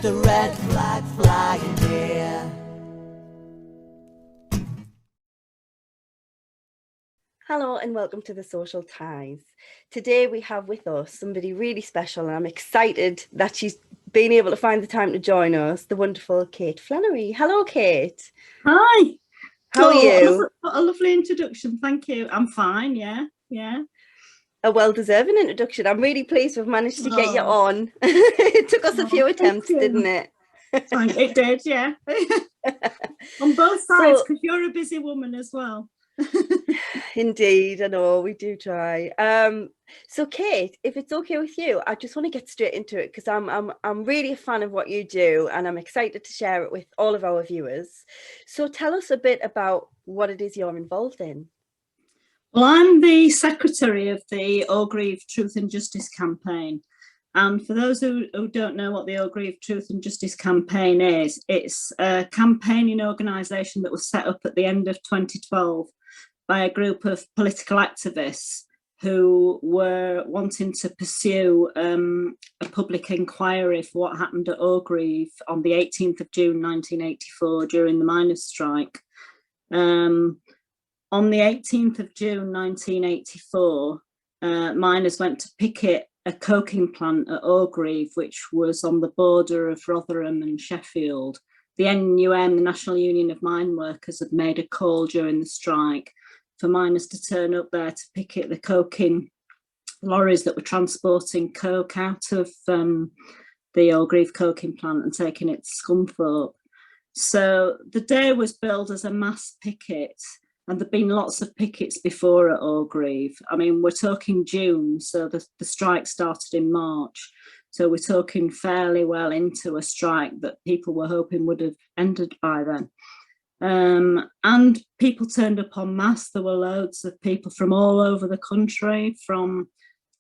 a red flag flying here. Hello and welcome to the Social Ties. Today we have with us somebody really special, and I'm excited that she's been able to find the time to join us, the wonderful Kate Flannery. Hello, Kate. Hi. How are you? What a lovely introduction. Thank you. I'm fine. Yeah. A well-deserving introduction. I'm really pleased we've managed to get you on. It took us a few attempts, didn't it? It did, yeah. On both sides, because you're a busy woman as well. Indeed, I know, we do try. So Kate, if it's okay with you, I just want to get straight into it because I'm really a fan of what you do and I'm excited to share it with all of our viewers. So tell us a bit about what it is you're involved in. Well, I'm the secretary of the Orgreave Truth and Justice campaign. And for those who don't know what the Orgreave Truth and Justice campaign is, it's a campaigning organisation that was set up at the end of 2012 by a group of political activists who were wanting to pursue a public inquiry for what happened at Orgreave on the 18th of June 1984 during the miners' strike. On the 18th of June 1984, miners went to picket a coking plant at Orgreave, which was on the border of Rotherham and Sheffield. The NUM, the National Union of Mine Workers, had made a call during the strike for miners to turn up there to picket the coking lorries that were transporting coke out of the Orgreave coking plant and taking it to Scunthorpe. So the day was billed as a mass picket, and there'd been lots of pickets before at Orgreave. I mean, we're talking June, so the strike started in March. So we're talking fairly well into a strike that people were hoping would have ended by then. And people turned up en masse. There were loads of people from all over the country, from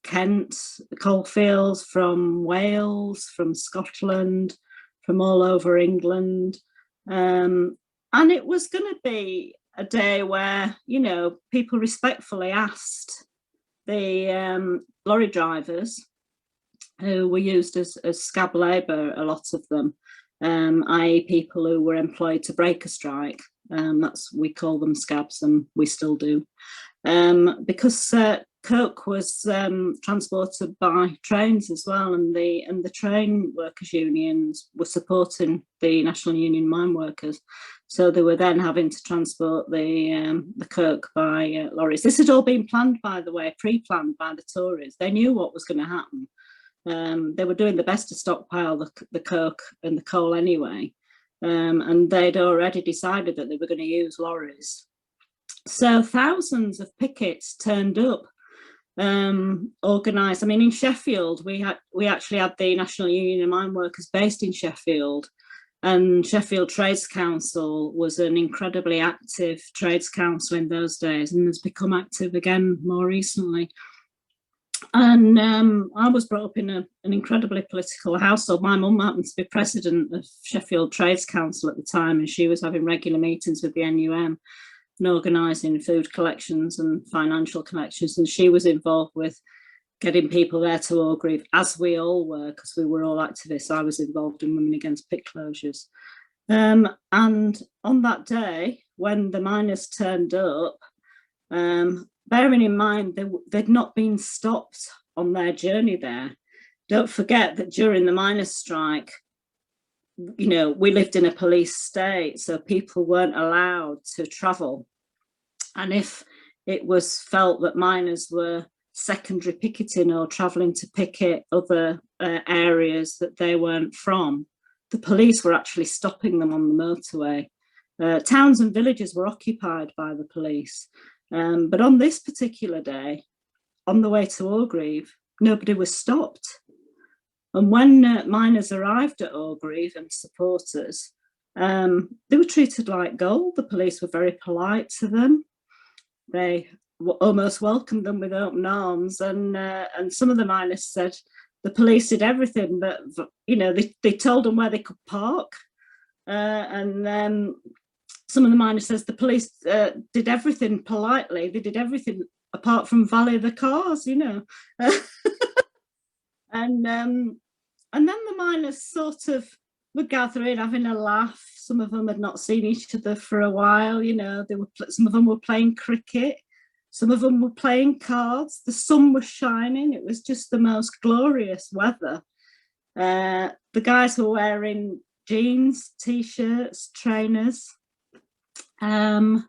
Kent, the coalfields, from Wales, from Scotland, from all over England. And it was going to be a day where, you know, people respectfully asked the lorry drivers, who were used as scab labour, a lot of them, i.e. people who were employed to break a strike. We call them scabs, and we still do. Because coke was transported by trains as well, and the train workers unions were supporting the National Union Mine Workers, so they were then having to transport the coke by lorries. This had all been planned, by the way, pre-planned by the Tories. They knew what was going to happen. They were doing the best to stockpile the coke and the coal anyway, and they'd already decided that they were going to use lorries. So thousands of pickets turned up, organised. I mean, in Sheffield, we actually had the National Union of Mine Workers based in Sheffield, and Sheffield Trades Council was an incredibly active trades council in those days, and has become active again more recently. And I was brought up in an incredibly political household. My mum happened to be president of Sheffield Trades Council at the time, and she was having regular meetings with the NUM and organising food collections and financial collections. And she was involved with getting people there to Orgreave, as we all were, because we were all activists. I was involved in Women Against Pit Closures. And on that day, when the miners turned up, bearing in mind they'd not been stopped on their journey there. Don't forget that during the miners' strike, you know, we lived in a police state, so people weren't allowed to travel. And if it was felt that miners were secondary picketing or travelling to picket other areas that they weren't from, the police were actually stopping them on the motorway. Towns and villages were occupied by the police. But on this particular day, on the way to Orgreave, nobody was stopped. And when miners arrived at Orgreave and supporters, they were treated like gold. The police were very polite to them. They almost welcomed them with open arms. And some of the miners said the police did everything, but, you know, they told them where they could park. And some of the miners says the police did everything politely. They did everything apart from valet the cars, you know. And then the miners sort of were gathering, having a laugh. Some of them had not seen each other for a while. You know, some of them were playing cricket. Some of them were playing cards. The sun was shining. It was just the most glorious weather. The guys were wearing jeans, t-shirts, trainers, and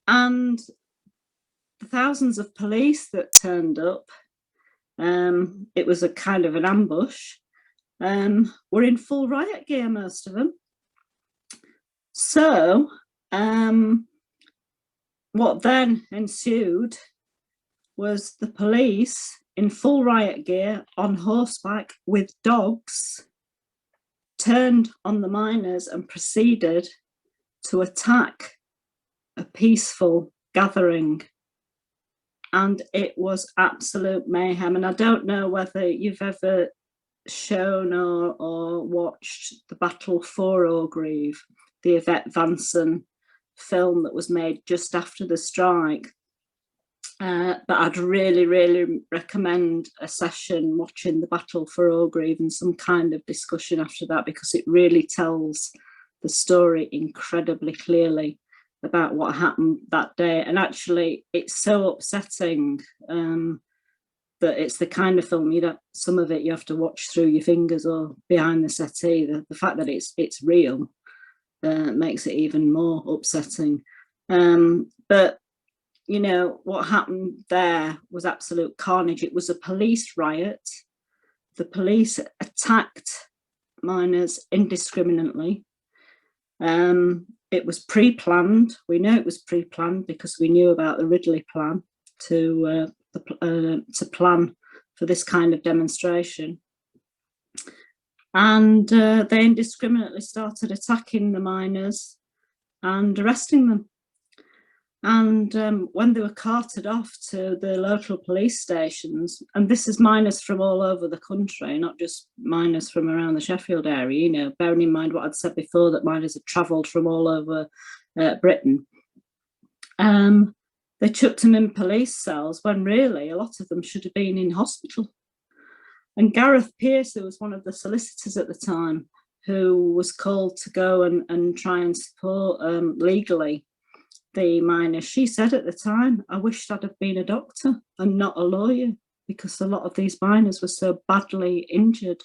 the thousands of police that turned up, it was a kind of an ambush, were in full riot gear, most of them. So what then ensued was the police in full riot gear on horseback with dogs turned on the miners and proceeded to attack a peaceful gathering. And it was absolute mayhem. And I don't know whether you've ever shown or watched The Battle for Orgreave, the Yvette Vanson film that was made just after the strike. But I'd really, really recommend a session watching The Battle for Orgreave and some kind of discussion after that, because it really tells the story incredibly clearly about what happened that day. And actually, it's so upsetting that it's the kind of film some of it you have to watch through your fingers or behind the settee. The fact that it's real makes it even more upsetting. But you know, what happened there was absolute carnage. It was a police riot. The police attacked miners indiscriminately. It was pre-planned. We know it was pre-planned because we knew about the Ridley plan to plan for this kind of demonstration. And they indiscriminately started attacking the miners and arresting them. And when they were carted off to the local police stations, and this is miners from all over the country, not just miners from around the Sheffield area, you know, bearing in mind what I'd said before, that miners had travelled from all over Britain. They chucked them in police cells when really a lot of them should have been in hospital. And Gareth Pearce, who was one of the solicitors at the time, who was called to go and try and support legally the miners, she said at the time, I wished I'd have been a doctor and not a lawyer, because a lot of these miners were so badly injured.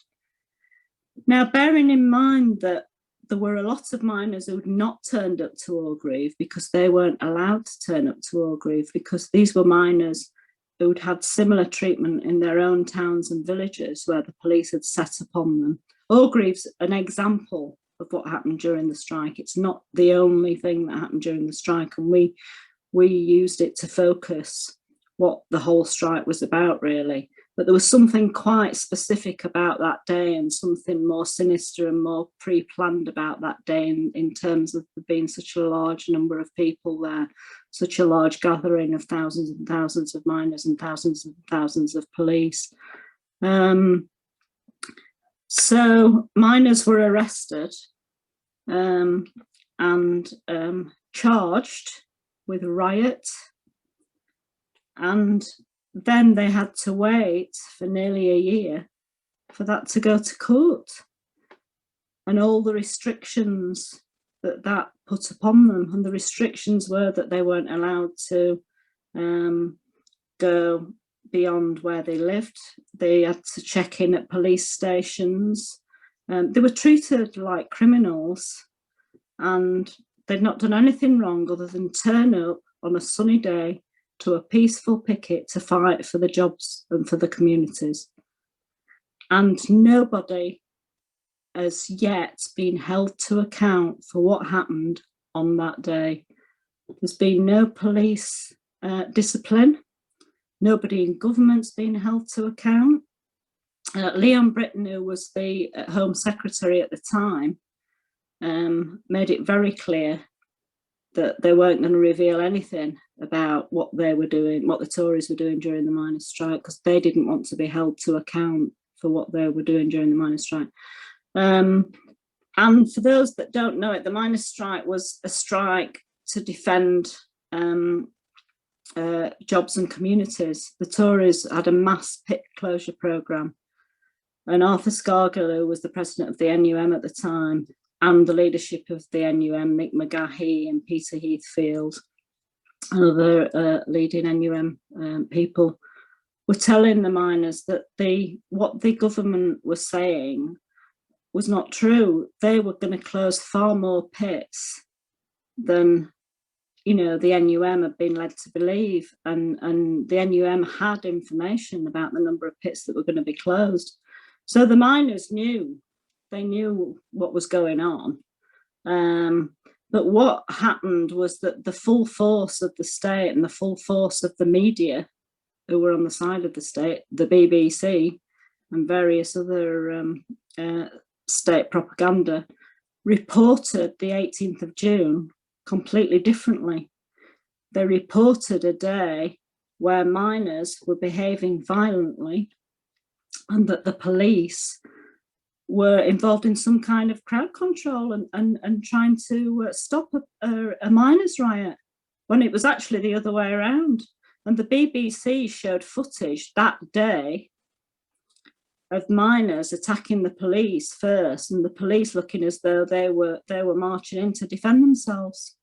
Now, bearing in mind that there were a lot of miners who had not turned up to Orgreave because they weren't allowed to turn up to Orgreave, because these were miners who'd had similar treatment in their own towns and villages where the police had set upon them. Orgreave's an example of what happened during the strike. It's not the only thing that happened during the strike, and we used it to focus what the whole strike was about, really. But there was something quite specific about that day, and something more sinister and more pre-planned about that day in terms of there being such a large number of people there, such a large gathering of thousands and thousands of miners and thousands of police. So miners were arrested and charged with riot, and then they had to wait for nearly a year for that to go to court, and all the restrictions that put upon them. And the restrictions were that they weren't allowed to go beyond where they lived. They had to check in at police stations. They were treated like criminals, and they'd not done anything wrong other than turn up on a sunny day to a peaceful picket to fight for the jobs and for the communities. And nobody has yet been held to account for what happened on that day. There's been no police discipline. Nobody in government's been held to account. Leon Britton, who was the Home Secretary at the time, made it very clear that they weren't going to reveal anything about what they were doing, what the Tories were doing during the miners' strike, because they didn't want to be held to account for what they were doing during the miners' strike. And for those that don't know it, the miners' strike was a strike to defend jobs and communities. The Tories had a mass pit closure programme, And Arthur Scargill, who was the president of the NUM at the time, and the leadership of the NUM, Mick McGahey and Peter Heathfield, and other leading NUM people, were telling the miners that what the government was saying was not true. They were going to close far more pits than, you know, the NUM had been led to believe, and the NUM had information about the number of pits that were going to be closed. So the miners knew, they knew what was going on. But what happened was that the full force of the state and the full force of the media who were on the side of the state, the BBC and various other state propaganda, reported the 18th of June completely differently. They reported a day where miners were behaving violently and that the police were involved in some kind of crowd control and trying to stop a miners' riot, when it was actually the other way around. And the BBC showed footage that day of miners attacking the police first, and the police looking as though they were marching in to defend themselves.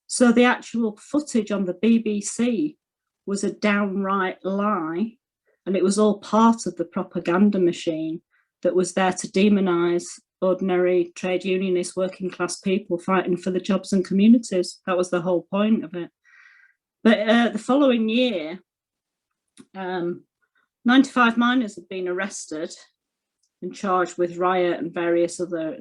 So the actual footage on the BBC was a downright lie, and it was all part of the propaganda machine that was there to demonise ordinary trade unionist working class people fighting for the jobs and communities. That was the whole point of it. But the following year, 95 miners had been arrested and charged with riot and various other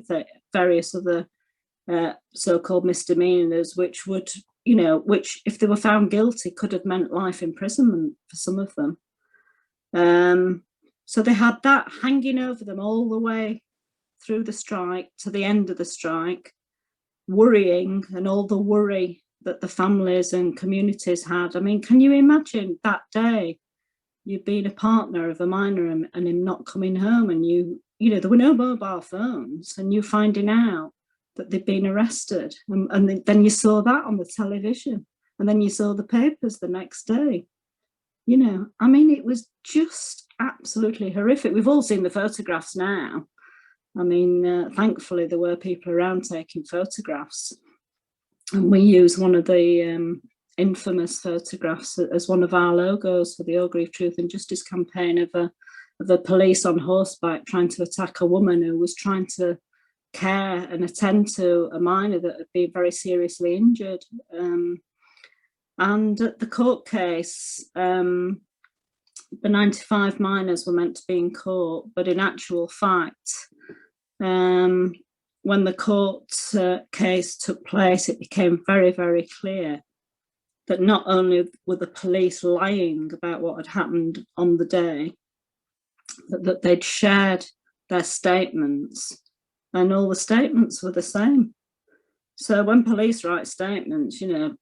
so-called misdemeanors, which would, you know, which if they were found guilty could have meant life imprisonment for some of them. So they had that hanging over them all the way through the strike to the end of the strike, worrying, and all the worry that the families and communities had. I mean, can you imagine that day you being a partner of a miner and him not coming home, and you know, there were no mobile phones, and you finding out that they'd been arrested, and then you saw that on the television, and then you saw the papers the next day. You know, I mean, it was just absolutely horrific. We've all seen the photographs now. I mean, thankfully there were people around taking photographs, and we use one of the infamous photographs as one of our logos for the Orgreave Truth and Justice campaign of a police on horseback trying to attack a woman who was trying to care and attend to a miner that had been very seriously injured. And at the court case, the 95 miners were meant to be in court, but in actual fact, when the court case took place, it became very, very clear that not only were the police lying about what had happened on the day, but that they'd shared their statements, and all the statements were the same. So when police write statements, you know,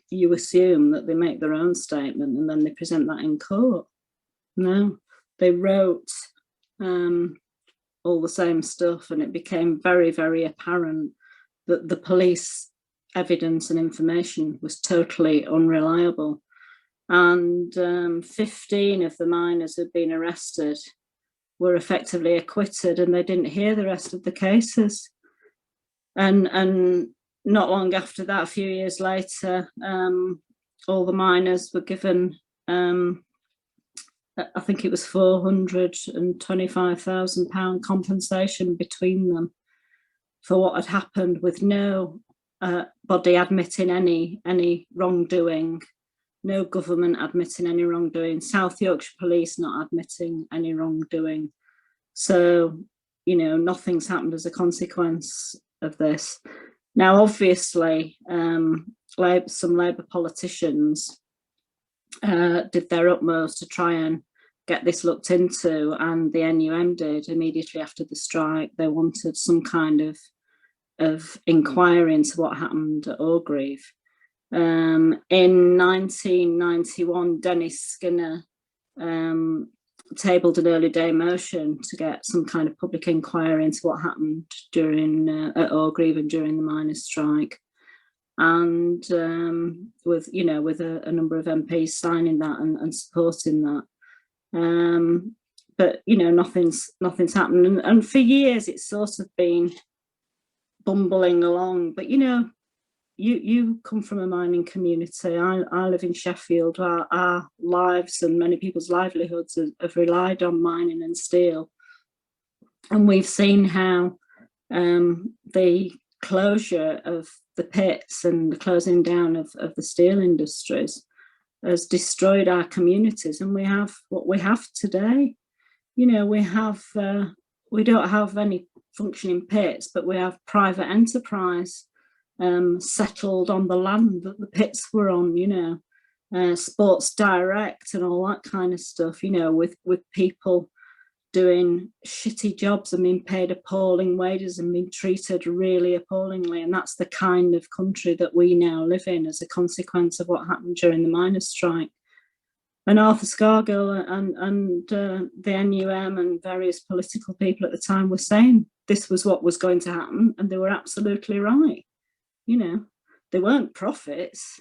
you assume that they make their own statement and then they present that in court. No, they wrote all the same stuff, and it became very, very apparent that the police evidence and information was totally unreliable. And 15 of the miners who'd been arrested were effectively acquitted, and they didn't hear the rest of the cases. And not long after that, a few years later, all the miners were given, I think it was £425,000 compensation between them for what had happened, with no body admitting any wrongdoing, no government admitting any wrongdoing, South Yorkshire Police not admitting any wrongdoing. So, you know, nothing's happened as a consequence of this. Now, obviously, some Labour politicians did their utmost to try and get this looked into, and the NUM did immediately after the strike. They wanted some kind of inquiry into what happened at Orgreave. In 1991, Dennis Skinner tabled an early day motion to get some kind of public inquiry into what happened during at Orgreave and during the miners' strike, and with a number of MPs signing that and supporting that. but you know, nothing's happened, and for years it's sort of been bumbling along. But you know, you come from a mining community. I live in Sheffield. Our lives and many people's livelihoods have relied on mining and steel, and we've seen how the closure of the pits and the closing down of the steel industries has destroyed our communities, and we have what we have today. You know, we don't have any functioning pits, but we have private enterprise settled on the land that the pits were on, you know, Sports Direct and all that kind of stuff, you know, with people doing shitty jobs and being paid appalling wages and being treated really appallingly. And that's the kind of country that we now live in as a consequence of what happened during the miners' strike. And Arthur Scargill and the NUM and various political people at the time were saying this was what was going to happen, and they were absolutely right. You know, they weren't prophets,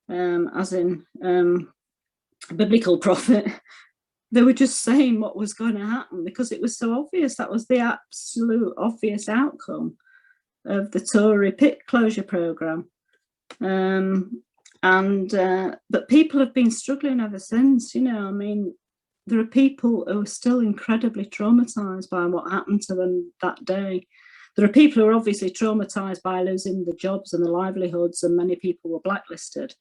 as in biblical prophet. They were just saying what was going to happen because it was so obvious. That was the absolute obvious outcome of the Tory pit closure programme. But people have been struggling ever since, you know. I mean, there are people who are still incredibly traumatised by what happened to them that day. There are people who are obviously traumatised by losing the jobs and the livelihoods, and many people were blacklisted.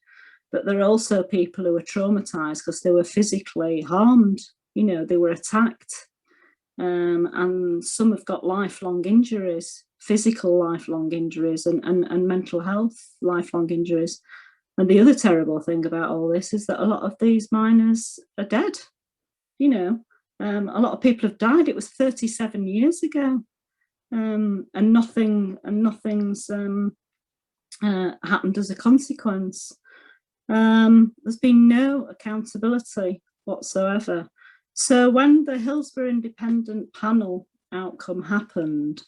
But there are also people who are traumatised because they were physically harmed, you know, they were attacked. And some have got lifelong injuries, physical lifelong injuries, and mental health lifelong injuries. And the other terrible thing about all this is that a lot of these miners are dead. You know, a lot of people have died. It was 37 years ago, and nothing's happened as a consequence. There's been no accountability whatsoever. So when the Hillsborough Independent Panel outcome happened,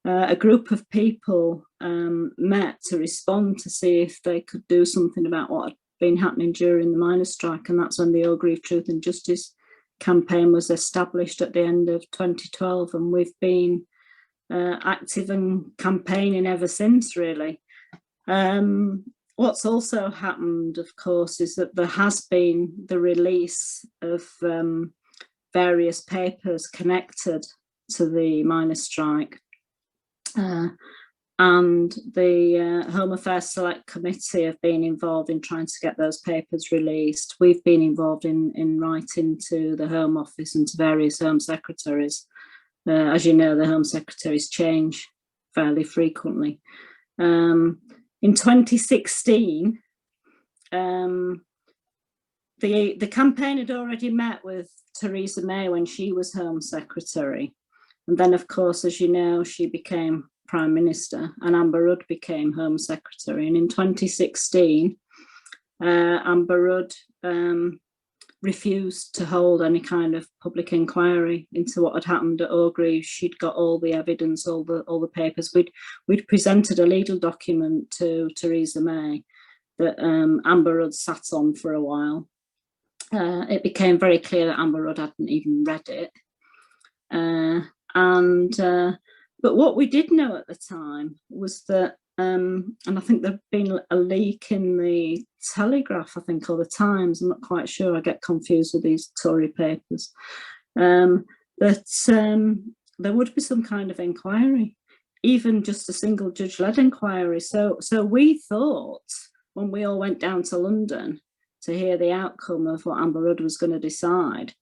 a group of people met to respond to see if they could do something about what had been happening during the miners' strike, and that's when the Orgreave Truth and Justice campaign was established at the end of 2012, and we've been active and campaigning ever since, really. What's also happened, of course, is that there has been the release of various papers connected to the miners' strike. And the Home Affairs Select Committee have been involved in trying to get those papers released. We've been involved in writing to the Home Office and to various Home Secretaries. As you know, the Home Secretaries change fairly frequently. In 2016, the campaign had already met with Theresa May when she was Home Secretary. And then, of course, as you know, she became Prime Minister and Amber Rudd became Home Secretary. And in 2016, Amber Rudd refused to hold any kind of public inquiry into what had happened at Orgreave. She'd got all the evidence, all the papers. We'd presented a legal document to Theresa May that Amber Rudd sat on for a while. It became very clear that Amber Rudd hadn't even read it. But what we did know at the time was that, and I think there'd been a leak in the Telegraph, I think, or the Times, I'm not quite sure, I get confused with these Tory papers, that there would be some kind of inquiry, even just a single judge-led inquiry. So we thought, when we all went down to London to hear the outcome of what Amber Rudd was going to decide,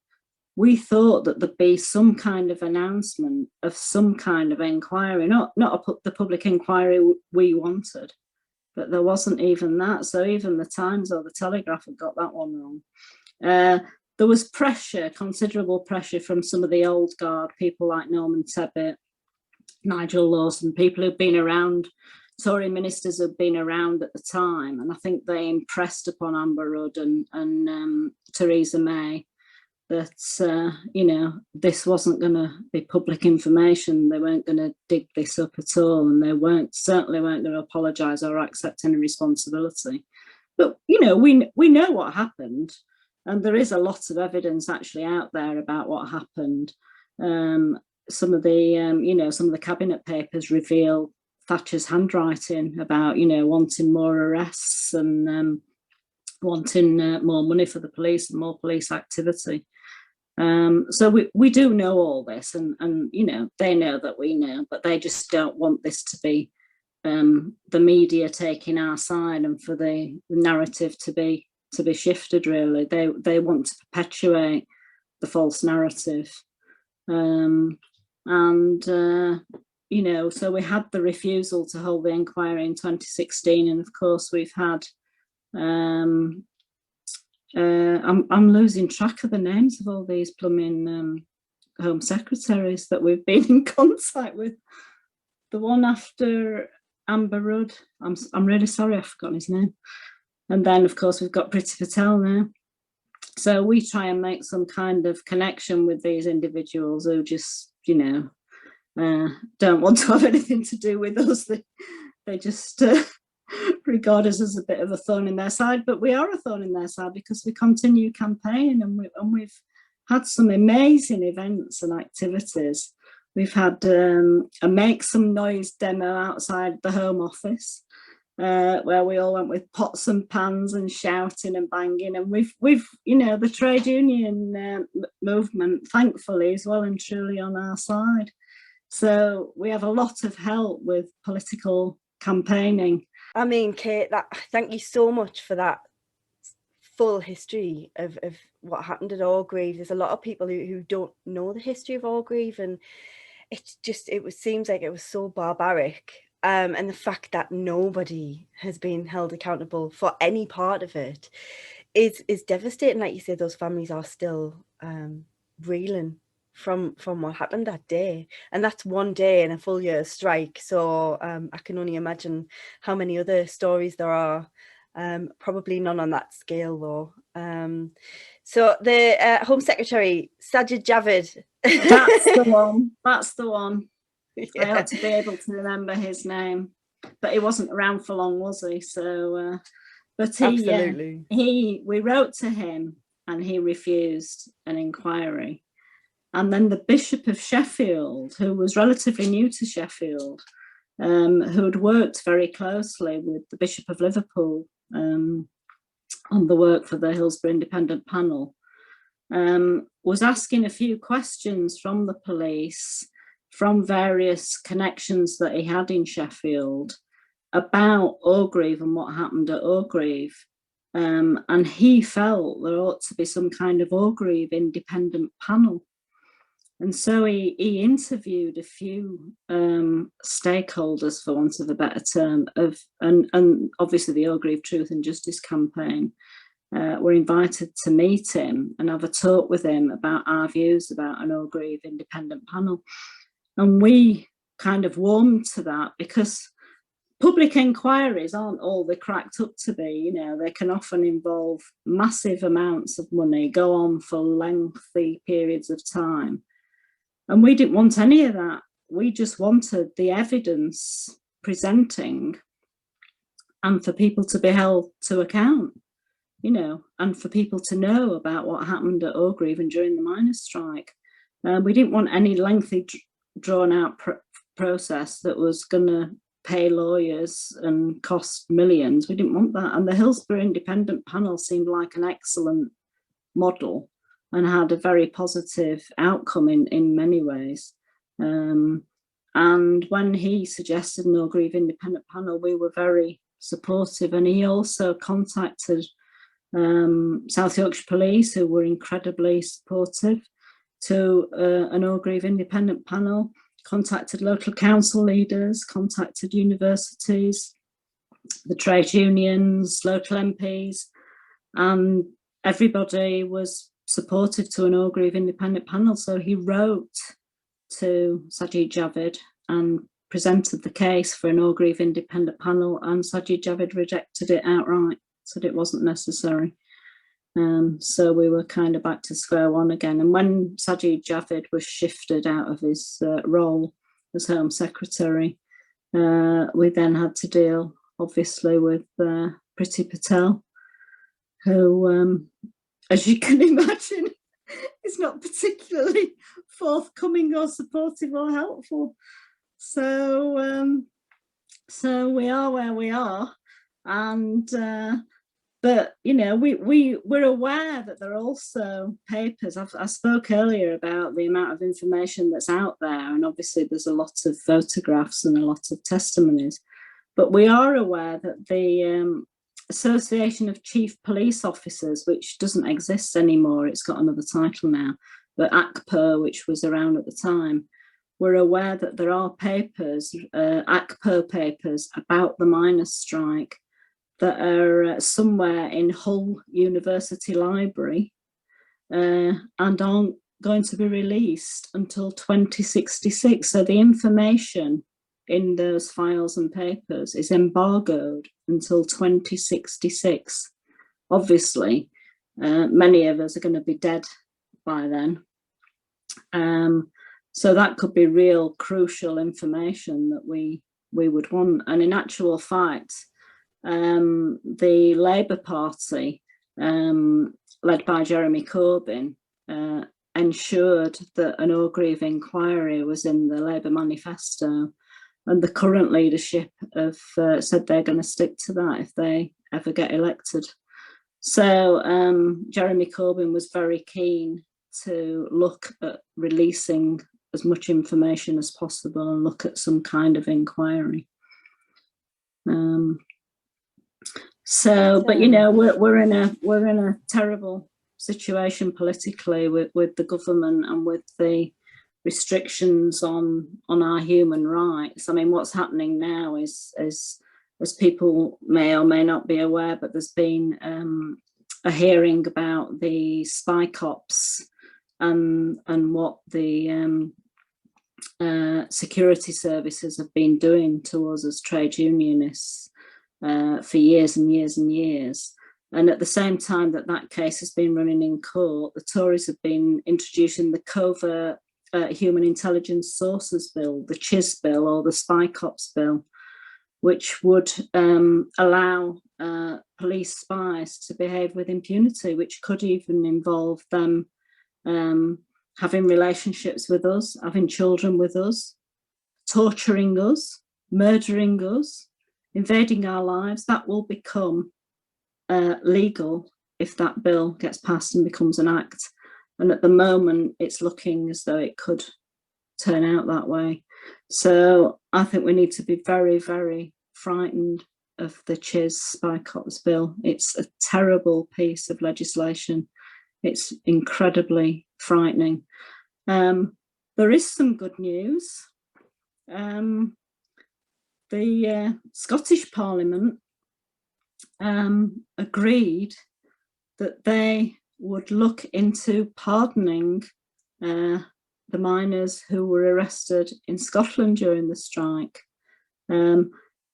we thought that there'd be some kind of announcement of some kind of inquiry, not the public inquiry we wanted, but there wasn't even that. So even the Times or the Telegraph had got that one wrong. There was pressure, considerable pressure from some of the old guard, people like Norman Tebbit, Nigel Lawson, people who've been around, Tory ministers who've been around at the time. And I think they impressed upon Amber Rudd and Theresa May that, you know, this wasn't going to be public information. They weren't going to dig this up at all. And they certainly weren't going to apologise or accept any responsibility. But, you know, we know what happened. And there is a lot of evidence actually out there about what happened. Some of the, some of the cabinet papers reveal Thatcher's handwriting about, wanting more arrests and wanting more money for the police and more police activity. So we do know all this, and they know that we know, but they just don't want this to be the media taking our side and for the narrative to be shifted. Really, they want to perpetuate the false narrative, so we had the refusal to hold the inquiry in 2016, and of course we've had I'm losing track of the names of all these blooming Home Secretaries that we've been in contact with. The one after Amber Rudd, I'm really sorry, I've forgotten his name. And then, of course, we've got Priti Patel now. So we try and make some kind of connection with these individuals who just, don't want to have anything to do with us. They just regard us as a bit of a thorn in their side, but we are a thorn in their side because we continue campaigning, and we've had some amazing events and activities. We've had a Make Some Noise demo outside the Home Office, where we all went with pots and pans and shouting and banging, and we've the trade union movement, thankfully, is well and truly on our side. So we have a lot of help with political campaigning. I mean, Kate, thank you so much for that full history of what happened at Orgreave. There's a lot of people who don't know the history of Orgreave, and seems like it was so barbaric. And the fact that nobody has been held accountable for any part of it is devastating. Like you said, those families are still reeling from what happened that day, and that's one day in a full year strike. So I can only imagine how many other stories there are. Probably none on that scale though. So the Home Secretary, Sajid Javid. That's the one. Yeah. I ought to be able to remember his name, but he wasn't around for long, was he? So, but absolutely. We wrote to him and he refused an inquiry. And then the Bishop of Sheffield, who was relatively new to Sheffield, who had worked very closely with the Bishop of Liverpool on the work for the Hillsborough Independent Panel, was asking a few questions from the police, from various connections that he had in Sheffield, about Orgreave and what happened at Orgreave. And he felt there ought to be some kind of Orgreave independent panel. And so he interviewed a few stakeholders, for want of a better term, and obviously the Orgreave Truth and Justice campaign were invited to meet him and have a talk with him about our views about an Orgreave independent panel. And we kind of warmed to that, because public inquiries aren't all they're cracked up to be. They can often involve massive amounts of money, go on for lengthy periods of time. And we didn't want any of that. We just wanted the evidence presenting and for people to be held to account, and for people to know about what happened at Orgreave and during the miners' strike. We didn't want any lengthy, drawn-out process that was going to pay lawyers and cost millions. We didn't want that. And the Hillsborough Independent Panel seemed like an excellent model and had a very positive outcome in many ways. And when he suggested an Orgreave independent panel, we were very supportive. And he also contacted South Yorkshire Police, who were incredibly supportive to an Orgreave independent panel, contacted local council leaders, contacted universities, the trade unions, local MPs, and everybody was supportive to an Orgreave independent panel. So he wrote to Sajid Javid and presented the case for an Orgreave independent panel, and Sajid Javid rejected it outright, said it wasn't necessary. So we were kind of back to square one again. And when Sajid Javid was shifted out of his role as Home Secretary, we then had to deal, obviously, with Priti Patel, who as you can imagine, is not particularly forthcoming or supportive or helpful. So so we are where we are, and but you know, we're aware that there are also papers. I spoke earlier about the amount of information that's out there, and obviously there's a lot of photographs and a lot of testimonies, but we are aware that the Association of Chief Police Officers, which doesn't exist anymore, it's got another title now, but ACPO, which was around at the time, we're aware that there are papers, ACPO papers, about the miners' strike that are somewhere in Hull University Library and aren't going to be released until 2066. So the information in those files and papers is embargoed until 2066. Obviously, many of us are going to be dead by then. So that could be real crucial information that we would want. And in actual fact, the Labour Party, led by Jeremy Corbyn, ensured that an Orgreave inquiry was in the Labour manifesto, and the current leadership have said they're going to stick to that if they ever get elected. So Jeremy Corbyn was very keen to look at releasing as much information as possible and look at some kind of inquiry. But you know, we're in a terrible situation politically with the government and with the restrictions on our human rights. I mean, what's happening now is as people may or may not be aware, but there's been a hearing about the spy cops and what the security services have been doing to us as trade unionists for years and years and years. And at the same time that case has been running in court, the Tories have been introducing the Covert Human Intelligence Sources Bill, the CHIS Bill, or the Spy Cops Bill, which would allow police spies to behave with impunity, which could even involve them having relationships with us, having children with us, torturing us, murdering us, invading our lives. That will become legal if that bill gets passed and becomes an act. And at the moment, it's looking as though it could turn out that way. So I think we need to be very, very frightened of the CHIS Spy Cops Bill. It's a terrible piece of legislation. It's incredibly frightening. There is some good news. The Scottish Parliament agreed that they would look into pardoning the miners who were arrested in Scotland during the strike.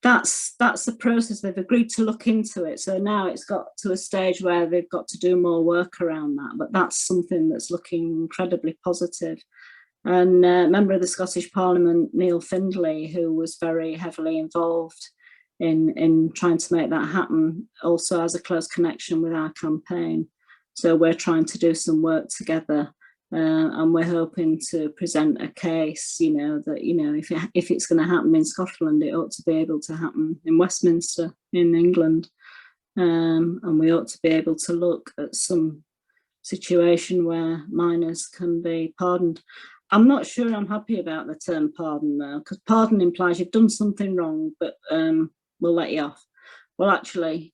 That's the process. They've agreed to look into it. So now it's got to a stage where they've got to do more work around that. But that's something that's looking incredibly positive. And a member of the Scottish Parliament, Neil Findlay, who was very heavily involved in trying to make that happen, also has a close connection with our campaign. So we're trying to do some work together. And we're hoping to present a case, you know, that, you know, if it's going to happen in Scotland, it ought to be able to happen in Westminster, in England. And we ought to be able to look at some situation where miners can be pardoned. I'm not sure I'm happy about the term pardon, though, because pardon implies you've done something wrong, but we'll let you off. Well, actually,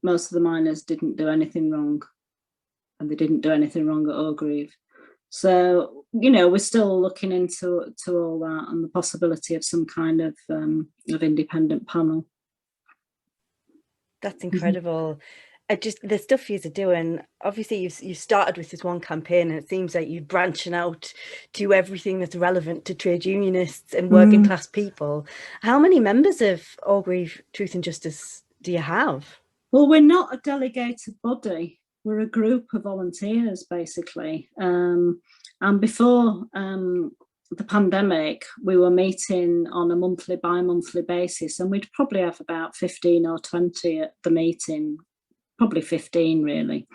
most of the miners didn't do anything wrong, and they didn't do anything wrong at Orgreave. So, you know, we're still looking into all that and the possibility of some kind of independent panel. That's incredible. Just the stuff you're doing, obviously you started with this one campaign, and it seems like you're branching out to everything that's relevant to trade unionists and working class people. How many members of Orgreave Truth and Justice do you have? Well, we're not a delegated body. We're a group of volunteers, basically. And before the pandemic, we were meeting on a monthly, bi-monthly basis, and we'd probably have about 15 or 20 at the meeting, probably 15 really.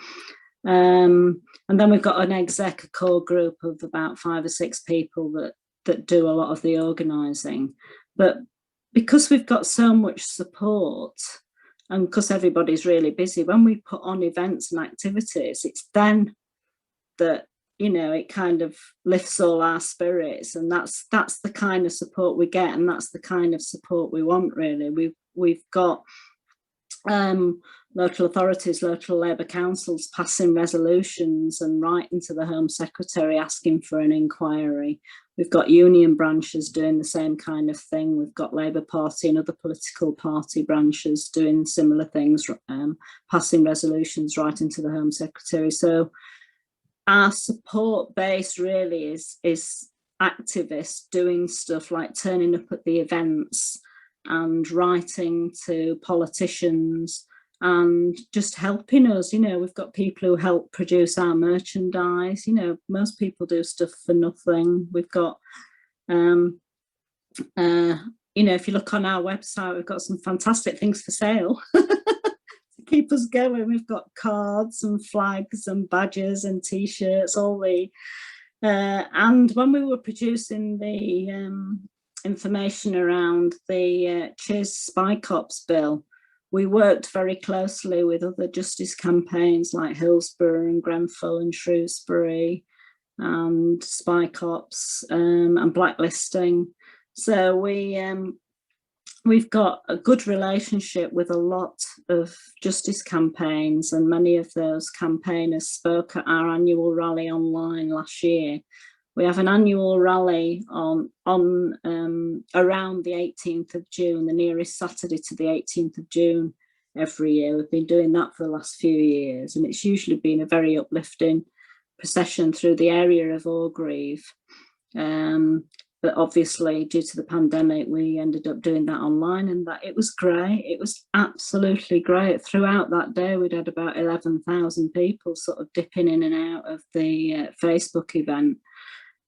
And then we've got an exec, a core group of about 5 or 6 people that do a lot of the organising. But because we've got so much support, and because everybody's really busy, when we put on events and activities, it's then that, you know, it kind of lifts all our spirits, and that's the kind of support we get, and that's the kind of support we want, really. We've got local authorities, local Labour councils passing resolutions and writing to the Home Secretary asking for an inquiry. We've got union branches doing the same kind of thing. We've got Labour Party and other political party branches doing similar things, passing resolutions, writing to the Home Secretary. So our support base really is activists doing stuff like turning up at the events and writing to politicians and just helping us. You know, we've got people who help produce our merchandise. You know, most people do stuff for nothing. We've got, you know, if you look on our website, we've got some fantastic things for sale to keep us going. We've got cards and flags and badges and T-shirts, all the, and when we were producing the information around the Cheers Spy Cops bill, we worked very closely with other justice campaigns like Hillsborough and Grenfell and Shrewsbury and Spy Cops and blacklisting. So we've got a good relationship with a lot of justice campaigns, and many of those campaigners spoke at our annual rally online last year. We have an annual rally on around the 18th of June, the nearest Saturday to the 18th of June every year. We've been doing that for the last few years, and it's usually been a very uplifting procession through the area of Orgreave. But obviously, due to the pandemic, we ended up doing that online, and that it was great. It was absolutely great. Throughout that day, we'd had about 11,000 people sort of dipping in and out of the Facebook event.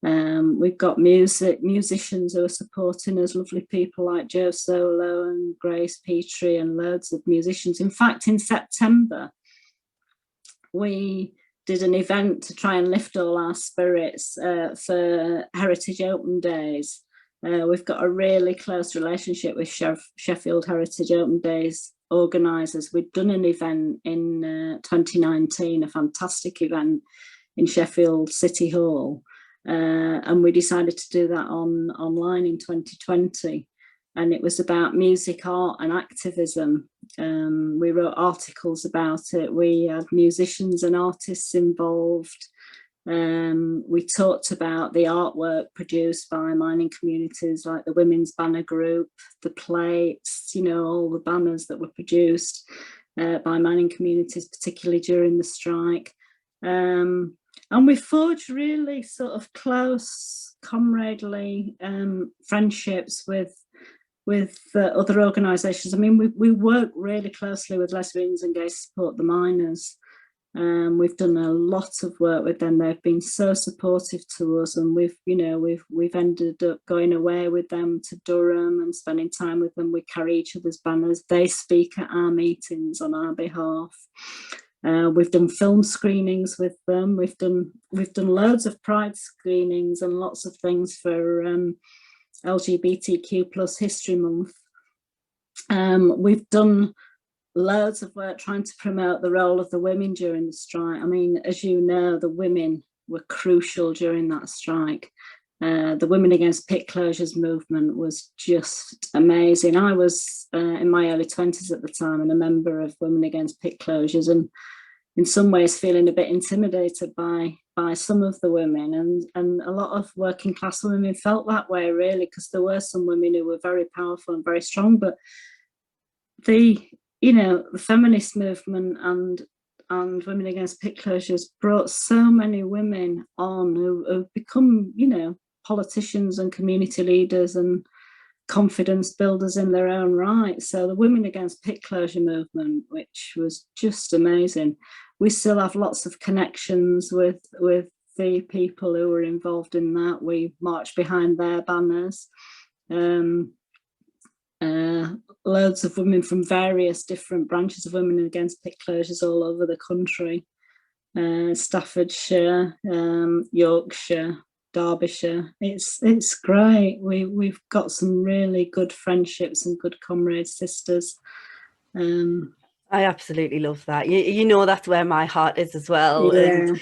We've got musicians who are supporting us, lovely people like Joe Solo and Grace Petrie and loads of musicians. In fact, in September, we did an event to try and lift all our spirits for Heritage Open Days. We've got a really close relationship with Sheffield Heritage Open Days organisers. We'd done an event in 2019, a fantastic event in Sheffield City Hall. And we decided to do that online in 2020, and it was about music, art and activism. We wrote articles about it. We had musicians and artists involved. We talked about the artwork produced by mining communities like the Women's Banner Group, the plates, you know, all the banners that were produced by mining communities, particularly during the strike. And we forged really sort of close, comradely friendships with other organisations. I mean, we work really closely with Lesbians and Gays Support the Miners. We've done a lot of work with them. They've been so supportive to us, and we've ended up going away with them to Durham and spending time with them. We carry each other's banners. They speak at our meetings on our behalf. We've done film screenings with them. We've done loads of Pride screenings and lots of things for LGBTQ plus History Month. We've done loads of work trying to promote the role of the women during the strike. I mean, as you know, the women were crucial during that strike. The Women Against Pit Closures movement was just amazing. I was in my early 20s at the time and a member of Women Against Pit Closures, and in some ways feeling a bit intimidated by some of the women, and a lot of working class women felt that way, really, because there were some women who were very powerful and very strong, but the feminist movement and Women Against Pit Closures brought so many women on who've become, you know, politicians and community leaders and confidence builders in their own right. So the Women Against Pit Closure movement, which was just amazing. We still have lots of connections with the people who were involved in that. We marched behind their banners. Loads of women from various different branches of Women Against Pit Closures all over the country Staffordshire, Yorkshire, Derbyshire. It's great. We've got some really good friendships and good comrade sisters. I absolutely love that. You know, that's where my heart is as well. Yeah.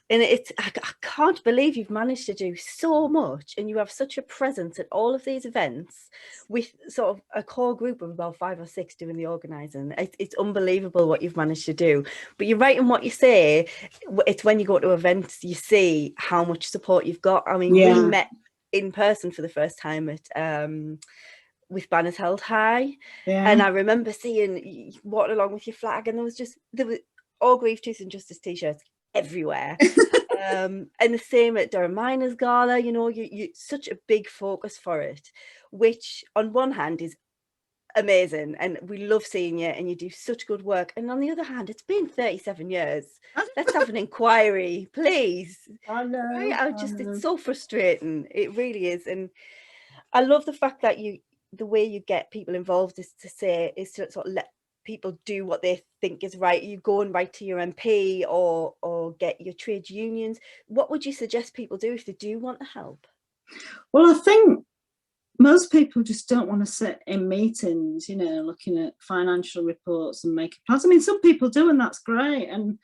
And it's, I can't believe you've managed to do so much, and you have such a presence at all of these events with sort of a core group of about 5 or 6 doing the organising. It's unbelievable what you've managed to do. But you're right in what you say. It's when you go to events, you see how much support you've got. I mean, we met in person for the first time at with Banners Held High, and I remember seeing walking along with your flag, and there was Orgreave Truth and Justice t-shirts everywhere. And the same at Durham Miners Gala. You know, you such a big focus for it, which on one hand is amazing, and we love seeing you, and you do such good work, and on the other hand, it's been 37 years. Let's have an inquiry, please. I know, right? It's so frustrating, it really is. And I love the fact that the way you get people involved is to sort of let people do what they think is right. You go and write to your MP or get your trade unions. What would you suggest people do if they do want to help? Well, I think most people just don't want to sit in meetings, you know, looking at financial reports and making plans. I mean, some people do, and that's great. And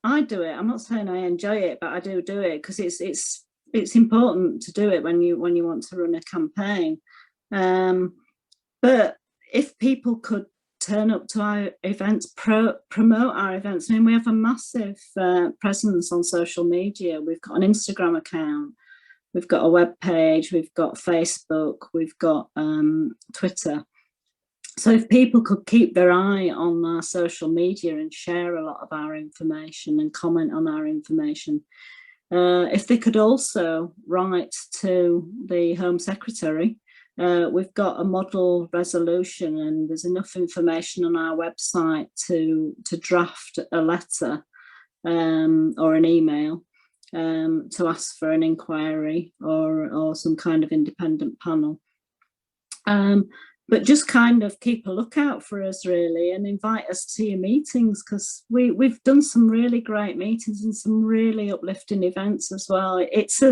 I do it. I'm not saying I enjoy it, but I do it because it's important to do it when you want to run a campaign. But if people could turn up to our events, promote our events. I mean, we have a massive presence on social media. We've got an Instagram account, we've got a web page, we've got Facebook, we've got Twitter. So if people could keep their eye on our social media and share a lot of our information and comment on our information, if they could also write to the Home Secretary. We've got a model resolution, and there's enough information on our website to draft a letter or an email to ask for an inquiry or some kind of independent panel. But just kind of keep a lookout for us, really, and invite us to your meetings, because we've done some really great meetings and some really uplifting events as well. It's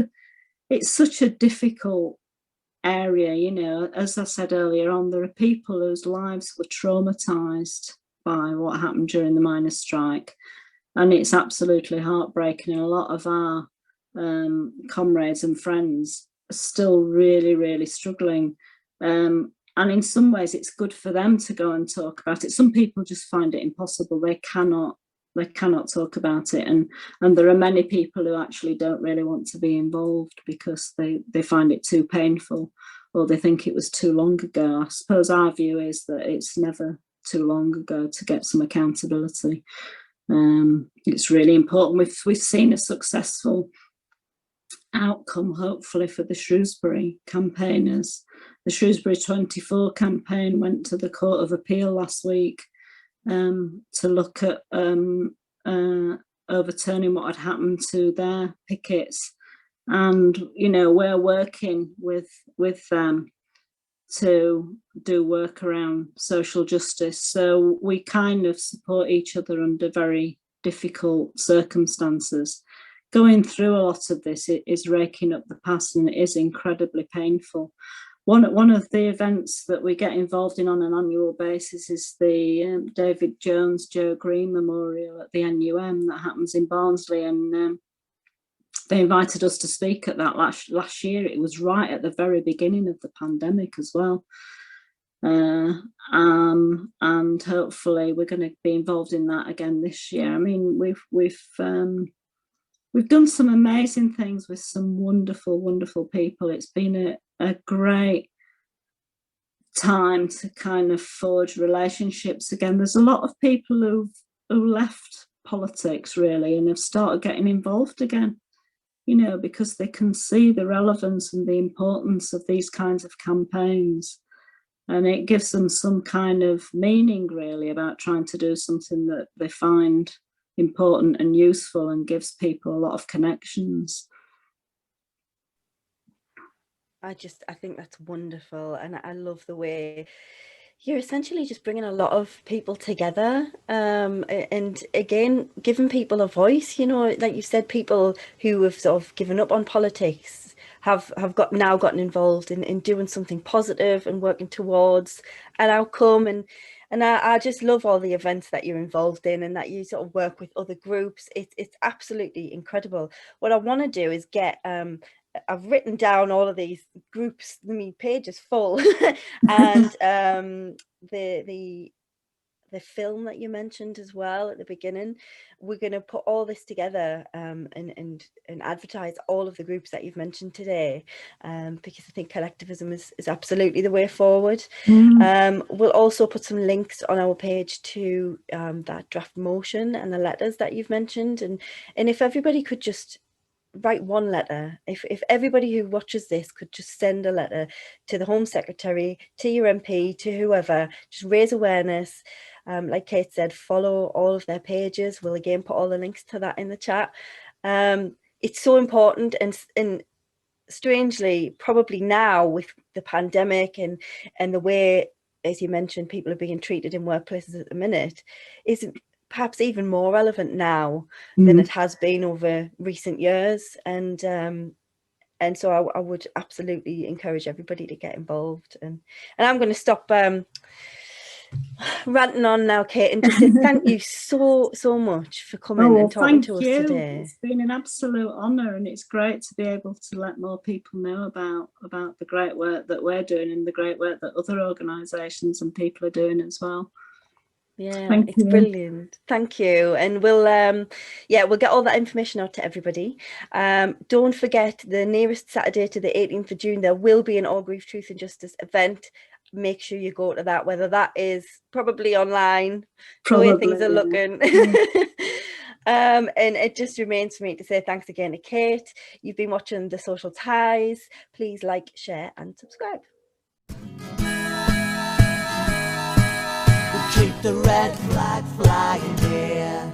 such a difficult area, you know. As I said earlier on, there are people whose lives were traumatized by what happened during the miners' strike, and it's absolutely heartbreaking. And a lot of our comrades and friends are still really, really struggling. And in some ways, it's good for them to go and talk about it. Some people just find it impossible. They cannot talk about it. And there are many people who actually don't really want to be involved because they find it too painful, or they think it was too long ago. I suppose our view is that it's never too long ago to get some accountability. It's really important. We've seen a successful outcome, hopefully, for the Shrewsbury campaigners. The Shrewsbury 24 campaign went to the Court of Appeal last week to look at overturning what had happened to their pickets. And, you know, we're working with them to do work around social justice. So we kind of support each other under very difficult circumstances. Going through a lot of this is raking up the past, and it is incredibly painful. One of the events that we get involved in on an annual basis is the David Jones Joe Green Memorial at the NUM that happens in Barnsley, and they invited us to speak at that last year. It was right at the very beginning of the pandemic as well. And hopefully we're going to be involved in that again this year. I mean, we've done some amazing things with some wonderful, wonderful people. It's been a great time to kind of forge relationships again. There's a lot of people who left politics, really, and have started getting involved again, you know, because they can see the relevance and the importance of these kinds of campaigns. And it gives them some kind of meaning, really, about trying to do something that they find important and useful, and gives people a lot of connections. I think that's wonderful, and I love the way you're essentially just bringing a lot of people together, and again, giving people a voice. Like you said, people who have sort of given up on politics have gotten involved in doing something positive and working towards an outcome. And I just love all the events that you're involved in, and that you sort of work with other groups. It's absolutely incredible. What I want to do is get I've written down all of these groups. I mean, page is full, and the film that you mentioned as well at the beginning. We're going to put all this together, and advertise all of the groups that you've mentioned today, because I think collectivism is absolutely the way forward. We'll also put some links on our page to that draft motion and the letters that you've mentioned, and if everybody could just write one letter. If everybody who watches this could just send a letter to the Home Secretary, to your MP, to whoever, just raise awareness. Like Kate said, follow all of their pages. We'll again put all the links to that in the chat. It's so important, and strangely, probably now with the pandemic and the way, as you mentioned, people are being treated in workplaces at the minute, is perhaps even more relevant now than it has been over recent years. And so I would absolutely encourage everybody to get involved. And I'm going to stop ranting on now, Kate, and just say thank you so much for coming and talking to us today. It's been an absolute honour, and it's great to be able to let more people know about the great work that we're doing and the great work that other organisations and people are doing as well. Yeah, it's brilliant. Thank you. And we'll get all that information out to everybody. Don't forget, the nearest Saturday to the 18th of June, there will be an Orgreave Truth and Justice event. Make sure you go to that, whether that is probably online, the way things are looking. And it just remains for me to say thanks again to Kate. You've been watching The Social Ties. Please like, share and subscribe. Keep the red flag flying there.